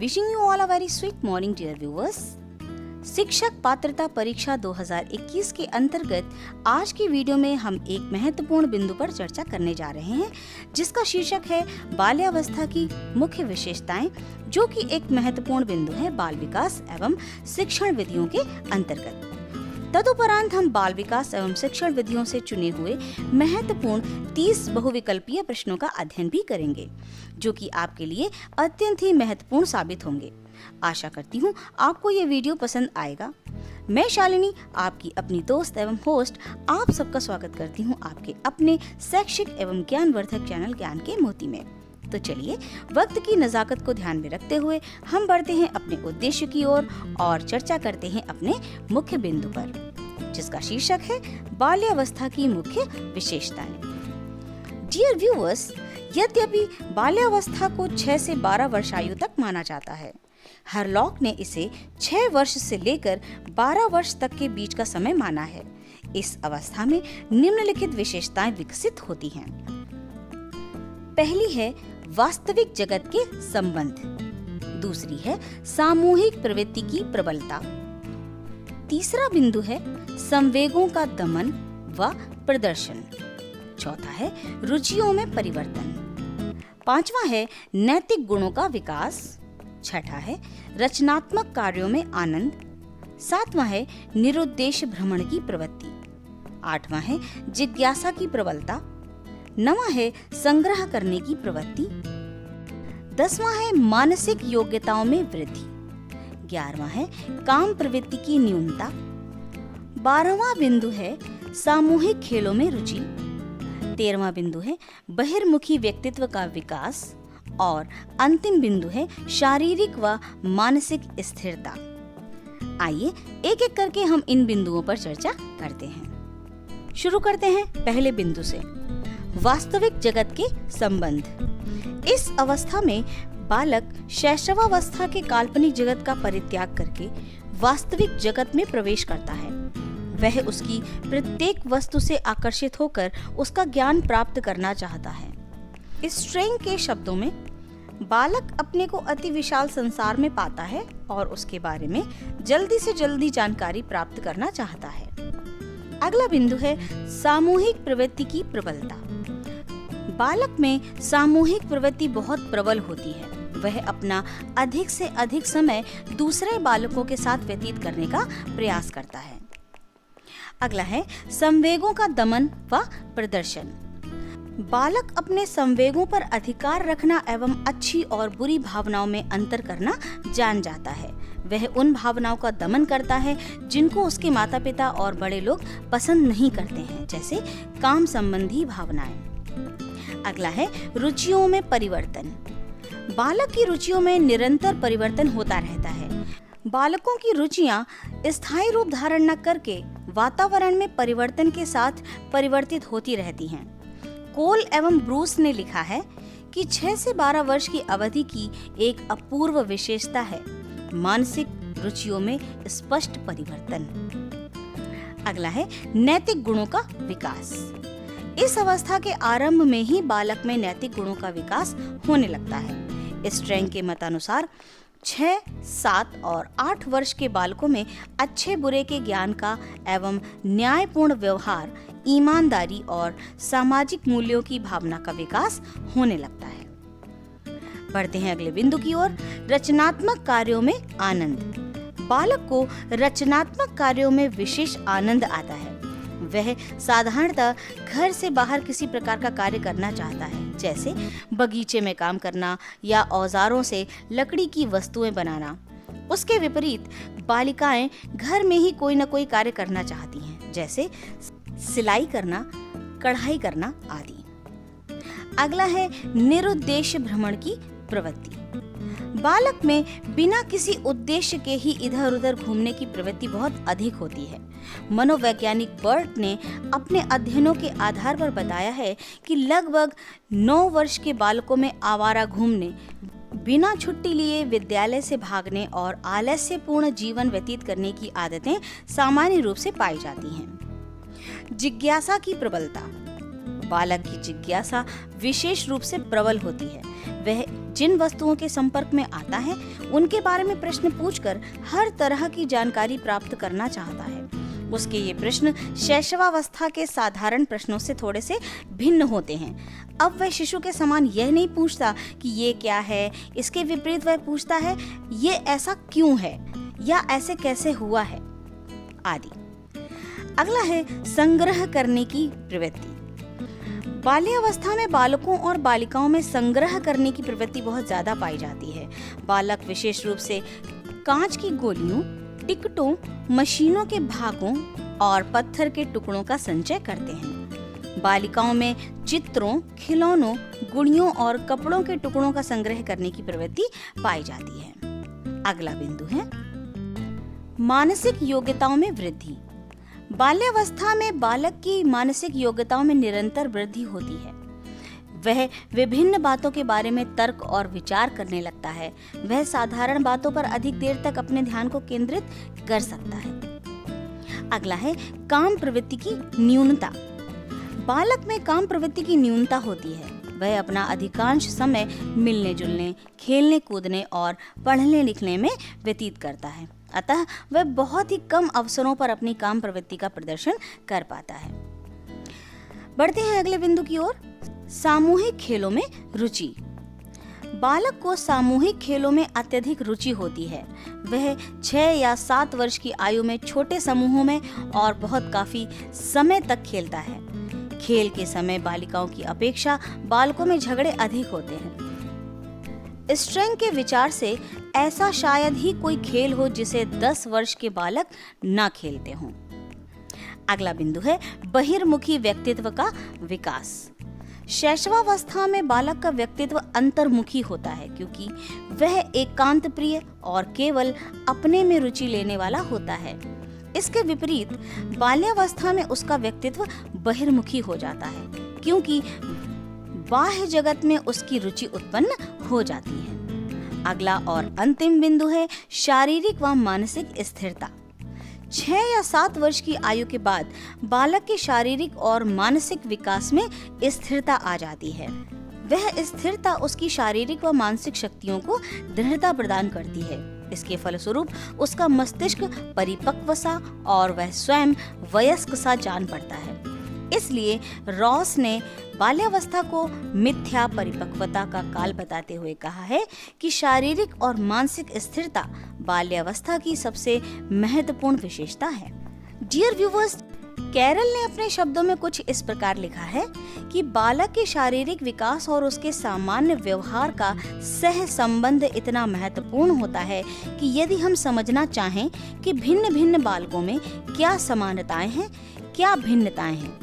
Wishing you all a very sweet morning, dear viewers. शिक्षक पात्रता परीक्षा 2021 के अंतर्गत आज की वीडियो में हम एक महत्वपूर्ण बिंदु पर चर्चा करने जा रहे हैं, जिसका शीर्षक है बाल्यावस्था की मुख्य विशेषताएं, जो कि एक महत्वपूर्ण बिंदु है बाल विकास एवं शिक्षण विधियों के अंतर्गत। तदुपरांत हम बाल विकास एवं शिक्षण विधियों से चुने हुए महत्वपूर्ण 30 बहुविकल्पीय प्रश्नों का अध्ययन भी करेंगे, जो कि आपके लिए अत्यंत ही महत्वपूर्ण साबित होंगे। आशा करती हूँ आपको ये वीडियो पसंद आएगा। मैं शालिनी, आपकी अपनी दोस्त एवं होस्ट, आप सबका स्वागत करती हूँ आपके अपने शैक्षिक एवं ज्ञानवर्धक चैनल ज्ञान के मोती में। तो चलिए, वक्त की नज़ाकत को ध्यान में रखते हुए हम बढ़ते हैं अपने उद्देश्य की ओर और चर्चा करते हैं अपने मुख्य बिंदु पर, जिसका शीर्षक है बाल्यावस्था की मुख्य विशेषताएं। डियर व्यूअर्स, यद्यपि बाल्यावस्था को 6 से 12 वर्षायु तक माना जाता है, हरलॉक ने इसे 6 वर्ष से लेकर 12 वर्ष तक के बीच का समय माना है। इस अवस्था में निम्नलिखित विशेषताएं विकसित होती हैं। पहली है वास्तविक जगत के संबंध, दूसरी है सामूहिक प्रवृत्ति की प्रबलता, तीसरा बिंदु है संवेगों का दमन व प्रदर्शन, चौथा है रुचियों में परिवर्तन, पांचवा है नैतिक गुणों का विकास, छठा है रचनात्मक कार्यों में आनंद, सातवां है निरुद्देश्य भ्रमण की प्रवृत्ति, आठवां है जिज्ञासा की प्रबलता, नवां है संग्रह करने की प्रवृत्ति, 10वां है मानसिक योग्यताओं में वृद्धि, 11वां है काम प्रवृत्ति की न्यूनता, 12वां बिंदु है सामूहिक खेलों में रुचि, 13वां बिंदु है बहिर्मुखी व्यक्तित्व का विकास और अंतिम बिंदु है शारीरिक व मानसिक स्थिरता। आइए एक एक करके हम इन बिंदुओं पर चर्चा करते हैं। शुरू करते हैं पहले बिंदु से, वास्तविक जगत के संबंध। इस अवस्था में बालक शैशवावस्था के काल्पनिक जगत का परित्याग करके वास्तविक जगत में प्रवेश करता है। वह उसकी प्रत्येक वस्तु से आकर्षित होकर उसका ज्ञान प्राप्त करना चाहता है। स्ट्रेंग के शब्दों में, बालक अपने को अति विशाल संसार में पाता है और उसके बारे में जल्दी से जल्दी जानकारी प्राप्त करना चाहता है। अगला बिंदु है सामूहिक प्रवृत्ति की प्रबलता। बालक में सामूहिक प्रवृत्ति बहुत प्रबल होती है। वह अपना अधिक से अधिक समय दूसरे बालकों के साथ व्यतीत करने का प्रयास करता है। अगला है संवेगों का दमन व प्रदर्शन। बालक अपने संवेगों पर अधिकार रखना एवं अच्छी और बुरी भावनाओं में अंतर करना जान जाता है। वह उन भावनाओं का दमन करता है जिनको उसके माता पिता और बड़े लोग पसंद नहीं करते हैं, जैसे काम संबंधी भावनाएं। अगला है रुचियों में परिवर्तन। बालक की रुचियों में निरंतर परिवर्तन होता रहता है। बालकों की रुचियां स्थायी रूप धारण न करके वातावरण में परिवर्तन के साथ परिवर्तित होती रहती हैं। कोल एवं ब्रूस ने लिखा है कि 6 से 12 वर्ष की अवधि की एक अपूर्व विशेषता है मानसिक रुचियों में स्पष्ट परिवर्तन। अगला है नैतिक गुणों का विकास। इस अवस्था के आरंभ में ही बालक में नैतिक गुणों का विकास होने लगता है। स्ट्रेंग के मतानुसार 6, 7 और 8 वर्ष के बालकों में अच्छे बुरे के ज्ञान का एवं न्यायपूर्ण व्यवहार, ईमानदारी और सामाजिक मूल्यों की भावना का विकास होने लगता है। बढ़ते हैं अगले बिंदु की ओर, रचनात्मक कार्यों में आनंद। बालक को रचनात्मक कार्यों में विशेष आनंद आता है। वह साधारणतः घर से बाहर किसी प्रकार का कार्य करना चाहता है, जैसे बगीचे में काम करना या औजारों से लकड़ी की वस्तुएं बनाना। उसके विपरीत बालिकाएं घर में ही कोई न कोई कार्य करना चाहती हैं, जैसे सिलाई करना, कढ़ाई करना आदि। अगला है निरुद्देश्य भ्रमण की प्रवृत्ति। बालक में बिना किसी उद्देश्य के ही इधर उधर घूमने की प्रवृत्ति बहुत अधिक होती है। मनोवैज्ञानिक बर्ट ने अपने अध्ययनों के आधार पर बताया है कि लगभग 9 वर्ष के बालकों में आवारा घूमने, बिना छुट्टी लिए विद्यालय से भागने और आलस्यपूर्ण जीवन व्यतीत करने की आदतें सामान्य रूप से पाई जाती हैं। जिज्ञासा की प्रबलता। बालक की जिज्ञासा विशेष रूप से प्रबल होती है। वह जिन वस्तुओं के संपर्क में आता है उनके बारे में प्रश्न पूछकर हर तरह की जानकारी प्राप्त करना चाहता है। उसके ये प्रश्न शैशवावस्था के साधारण प्रश्नों से थोड़े से भिन्न होते हैं। अब वह शिशु के समान यह नहीं पूछता कि ये क्या है, इसके विपरीत वह पूछता है ये ऐसा क्यों है या ऐसे कैसे हुआ है आदि। अगला है संग्रह करने की प्रवृत्ति। बाल्यावस्था में बालकों और बालिकाओं में संग्रह करने की प्रवृत्ति बहुत ज्यादा पाई जाती है। बालक विशेष रूप से कांच की गोलियों, टिकटों, मशीनों के भागों और पत्थर के टुकड़ों का संचय करते हैं। बालिकाओं में चित्रों, खिलौनों, गुड़ियों और कपड़ों के टुकड़ों का संग्रह करने की प्रवृत्ति पाई जाती है। अगला बिंदु है मानसिक योग्यताओं में वृद्धि। बाल्यावस्था में बालक की मानसिक योग्यताओं में निरंतर वृद्धि होती है। वह विभिन्न बातों के बारे में तर्क और विचार करने लगता है। वह साधारण बातों पर अधिक देर तक अपने ध्यान को केंद्रित कर सकता है। अगला है काम प्रवृत्ति की न्यूनता। बालक में काम प्रवृत्ति की न्यूनता होती है। वह अपना अधिकांश समय मिलने जुलने, खेलने कूदने और पढ़ने लिखने में व्यतीत करता है। अतः वह बहुत ही कम अवसरों पर अपनी काम प्रवृत्ति का प्रदर्शन कर पाता है। बढ़ते हैं अगले बिंदु की ओर, सामूहिक खेलों में रुचि। बालक को सामूहिक खेलों में अत्यधिक रुचि होती है। वह 6 या 7 वर्ष की आयु में छोटे समूहों में और बहुत काफी समय तक खेलता है। खेल के समय बालिकाओं की अपेक्षा बालकों में झगड़े अधिक होते हैं। स्ट्रेंग के विचार से ऐसा शायद ही कोई खेल हो जिसे 10 वर्ष के बालक न खेलते हों। अगला बिंदु है बहिर्मुखी व्यक्तित्व का विकास। शैशवावस्था में बालक का व्यक्तित्व अंतर्मुखी होता है क्योंकि वह एकांत प्रिय और केवल अपने में रुचि लेने वाला होता है। इसके विपरीत बाल्यावस्था में उसका व्यक्तित्व बहिर्मुखी हो जाता है क्योंकि बाह्य जगत में उसकी रुचि उत्पन्न हो जाती है। अगला और अंतिम बिंदु है शारीरिक व मानसिक स्थिरता। 6 या 7 वर्ष की आयु के बाद बालक के शारीरिक और मानसिक विकास में स्थिरता आ जाती है। वह स्थिरता उसकी शारीरिक व मानसिक शक्तियों को दृढ़ता प्रदान करती है। इसके फलस्वरूप उसका मस्तिष्क परिपक्व सा और वह स्वयं वयस्क सा जान पड़ता है। इसलिए रॉस ने बाल्यावस्था को मिथ्या परिपक्वता का काल बताते हुए कहा है कि शारीरिक और मानसिक स्थिरता बाल्यावस्था की सबसे महत्वपूर्ण विशेषता है। डियर व्यूअर्स, कैरल ने अपने शब्दों में कुछ इस प्रकार लिखा है कि बालक के शारीरिक विकास और उसके सामान्य व्यवहार का सह संबंध इतना महत्वपूर्ण होता है कि यदि हम समझना चाहें कि भिन्न भिन्न बालकों में क्या समानताएं हैं, क्या भिन्नताएं हैं,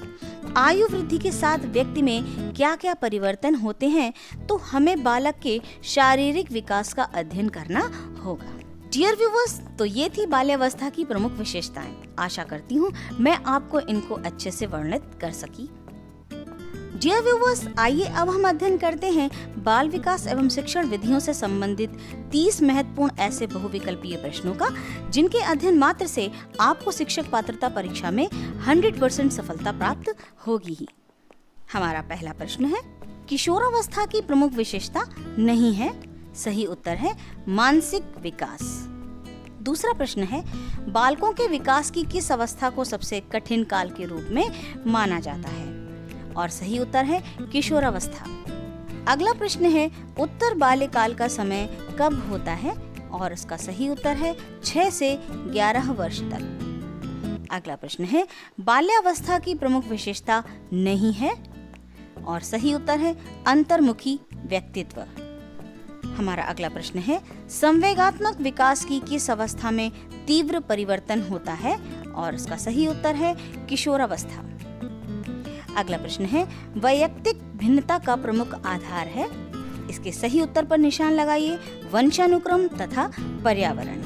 आयु वृद्धि के साथ व्यक्ति में क्या क्या परिवर्तन होते हैं, तो हमें बालक के शारीरिक विकास का अध्ययन करना होगा। डियर व्यूअर्स, तो ये थी बाल्यावस्था की प्रमुख विशेषताएं। आशा करती हूँ मैं आपको इनको अच्छे से वर्णित कर सकी। डियर व्यूअर्स, आइए अब हम अध्ययन करते हैं बाल विकास एवं शिक्षण विधियों से संबंधित 30 महत्वपूर्ण ऐसे बहुविकल्पीय प्रश्नों का, जिनके अध्ययन मात्र से आपको शिक्षक पात्रता परीक्षा में 100% सफलता प्राप्त होगी ही। हमारा पहला प्रश्न है, किशोरावस्था की प्रमुख विशेषता नहीं है। सही उत्तर है मानसिक विकास। दूसरा प्रश्न है, बालकों के विकास की किस अवस्था को सबसे कठिन काल के रूप में माना जाता है? और सही उत्तर है किशोरावस्था। अगला प्रश्न है, उत्तर बाल्यकाल का समय कब होता है? और इसका सही उत्तर है 6 से 11 वर्ष तक। अगला प्रश्न है, बाल्यावस्था की प्रमुख विशेषता नहीं है। और सही उत्तर है अंतर्मुखी व्यक्तित्व। हमारा अगला प्रश्न है, संवेगात्मक विकास की किस अवस्था में तीव्र परिवर्तन होता है? और इसका सही उत्तर है किशोरावस्था। अगला प्रश्न है, वैयक्तिक भिन्नता का प्रमुख आधार है? इसके सही उत्तर पर निशान लगाइए, वंशानुक्रम तथा पर्यावरण।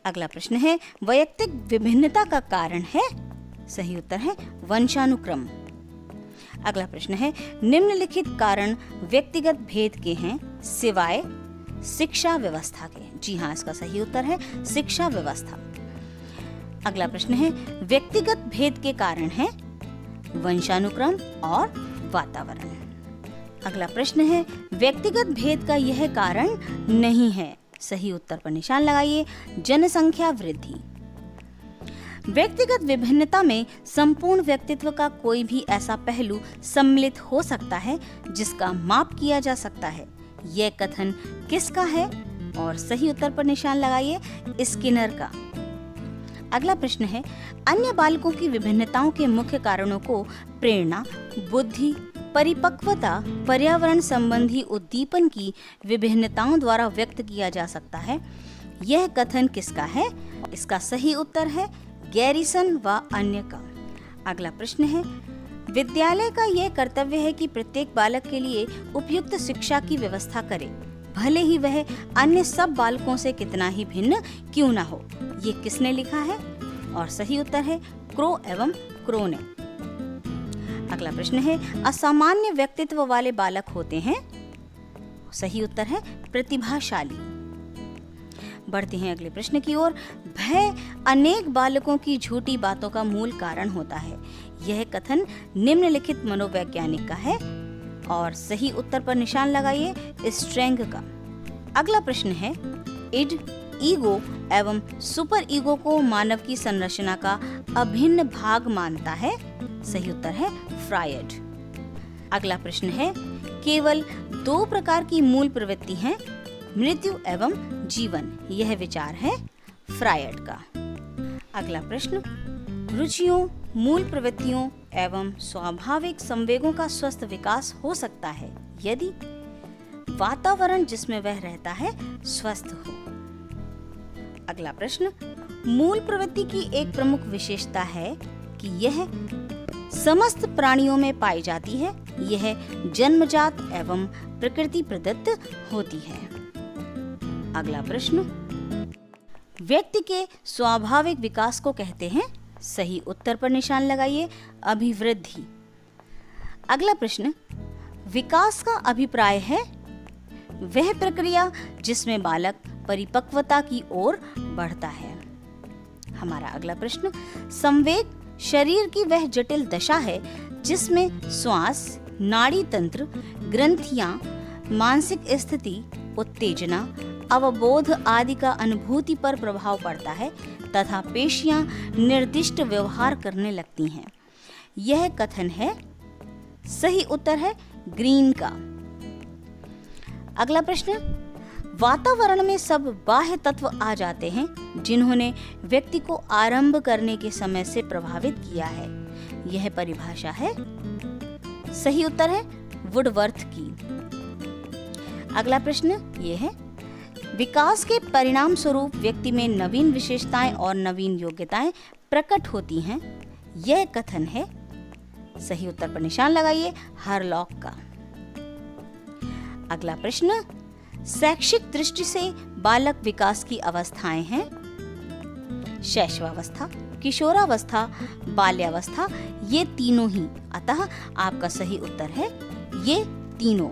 अगला प्रश्न है, वैयक्तिक विभिन्नता का कारण है? सही उत्तर है वंशानुक्रम। अगला प्रश्न है, निम्नलिखित कारण व्यक्तिगत भेद के हैं सिवाय शिक्षा व्यवस्था के? जी हाँ, इसका सही उत्तर है शिक्षा व्यवस्था। अगला प्रश्न है, व्यक्तिगत भेद के कारण हैं वंशानुक्रम और वातावरण। अगला प्रश्न है, व्यक्तिगत भेद का यह कारण नहीं है। सही उत्तर पर निशान लगाइए। जनसंख्या वृद्धि। व्यक्तिगत विभिन्नता में संपूर्ण व्यक्तित्व का कोई भी ऐसा पहलू सम्मिलित हो सकता है जिसका माप किया जा सकता है। यह कथन किसका है? और सही उत्तर पर निशान लगाइए, स्किनर का। अगला प्रश्न है, अन्य बालकों की विभिन्नताओं के मुख्य कारणों को प्रेरणा, बुद्धि, परिपक्वता, पर्यावरण संबंधी उद्दीपन की विभिन्नताओं द्वारा व्यक्त किया जा सकता है। यह कथन किसका है? इसका सही उत्तर है गैरिसन व अन्य का। अगला प्रश्न है, विद्यालय का यह कर्तव्य है कि प्रत्येक बालक के लिए उपयुक्त शिक्षा की व्यवस्था करे, भले ही वह अन्य सब बालकों से कितना ही भिन्न क्यों न हो। ये किसने लिखा है? और सही उत्तर है क्रो एवं क्रो ने। अगला प्रश्न है, असामान्य व्यक्तित्व वाले बालक होते हैं। सही उत्तर है प्रतिभाशाली। बढ़ते हैं अगले प्रश्न की ओर। भय अनेक बालकों की झूठी बातों का मूल कारण होता है। यह कथन निम्नलिखित मनोवैज्ञानिक का है। और सही उत्तर पर निशान लगाइए, स्ट्रेंग का। अगला प्रश्न है, इड, ईगो एवं सुपर ईगो को मानव की संरचना का अभिन्न भाग मानता है। सही उत्तर है फ्रायड। अगला प्रश्न है, केवल 2 प्रकार की मूल प्रवृत्ति हैं, मृत्यु एवं जीवन। यह विचार है फ्रायड का। अगला प्रश्न, रुचियों, मूल प्रवृत्तियों एवं स्वाभाविक संवेगों का स्वस्थ विकास हो सकता है यदि वातावरण जिसमें वह रहता है स्वस्थ हो। अगला प्रश्न, मूल प्रवृत्ति की एक प्रमुख विशेषता है कि यह समस्त प्राणियों में पाई जाती है। यह जन्मजात एवं प्रकृति प्रदत्त होती है। अगला प्रश्न, व्यक्ति के स्वाभाविक विकास को कहते हैं। सही उत्तर पर निशान लगाइए, अभिवृद्धि। अगला प्रश्न, विकास का अभिप्राय है वह प्रक्रिया जिसमें बालक परिपक्वता की ओर बढ़ता है। हमारा अगला प्रश्न, संवेग शरीर की वह जटिल दशा है जिसमें श्वास, नाड़ी तंत्र, ग्रंथियां, मानसिक स्थिति, उत्तेजना, अवबोध आदि का अनुभूति पर प्रभाव पड़ता है तथा पेशियां निर्दिष्ट व्यवहार करने लगती हैं। यह कथन है, सही उत्तर है ग्रीन का। अगला प्रश्न, वातावरण में सब बाह्य तत्व आ जाते हैं जिन्होंने व्यक्ति को आरंभ करने के समय से प्रभावित किया है। यह परिभाषा है, सही उत्तर है वुडवर्थ की। अगला प्रश्न ये है, विकास के परिणाम स्वरूप व्यक्ति में नवीन विशेषताएं और नवीन योग्यताएं प्रकट होती हैं। यह कथन है, सही उत्तर पर निशान लगाइए, हरलॉक का। अगला प्रश्न, शैक्षिक दृष्टि से बालक विकास की अवस्थाएं हैं शैशवावस्था, किशोरावस्था, बाल्यावस्था, ये तीनों ही। अतः आपका सही उत्तर है ये तीनों।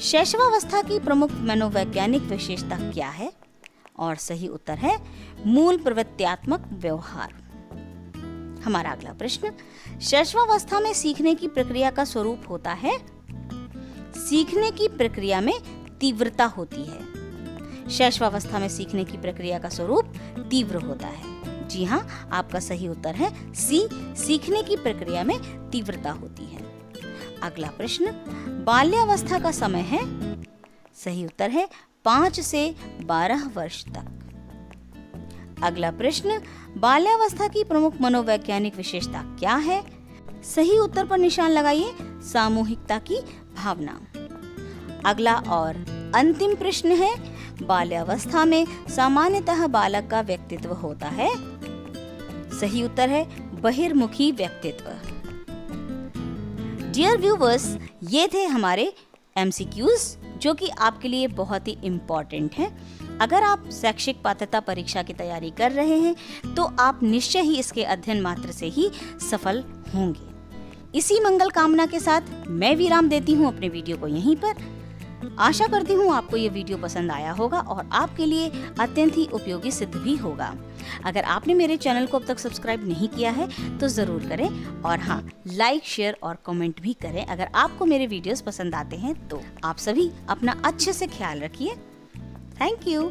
शैशवावस्था की प्रमुख मनोवैज्ञानिक विशेषता क्या है? और सही उत्तर है मूल प्रवृत्त्यात्मक व्यवहार। हमारा अगला प्रश्न, शैशवावस्था में सीखने की प्रक्रिया का स्वरूप होता है। सीखने की प्रक्रिया में तीव्रता होती है। शैशवावस्था में सीखने की प्रक्रिया का स्वरूप तीव्र होता है। जी हाँ, आपका सही उत्तर है सी, सीखने की प्रक्रिया में तीव्रता होती है। अगला प्रश्न, बाल्यावस्था का समय है। सही उत्तर है 5 से 12 वर्ष तक। अगला प्रश्न, बाल्यावस्था की प्रमुख मनोवैज्ञानिक विशेषता क्या है? सही उत्तर पर निशान लगाइए, सामूहिकता की भावना। अगला और अंतिम प्रश्न है, बाल्यावस्था में सामान्यतः बालक का व्यक्तित्व होता है। सही उत्तर है बहिर्मुखी व्यक्तित्व। डियर व्यूवर्स, ये थे हमारे MCQs जो कि आपके लिए बहुत ही इम्पोर्टेंट हैं। अगर आप शैक्षिक पात्रता परीक्षा की तैयारी कर रहे हैं तो आप निश्चय ही इसके अध्ययन मात्र से ही सफल होंगे। इसी मंगल कामना के साथ मैं विराम देती हूँ अपने वीडियो को यहीं पर। आशा करती हूँ आपको ये वीडियो पसंद आया होगा और आपके लिए अत्यंत ही उपयोगी सिद्ध भी होगा। अगर आपने मेरे चैनल को अब तक सब्सक्राइब नहीं किया है तो ज़रूर करें और हाँ, लाइक, शेयर और कमेंट भी करें अगर आपको मेरे वीडियोस पसंद आते हैं तो। आप सभी अपना अच्छे से ख्याल रखिए। Thank you.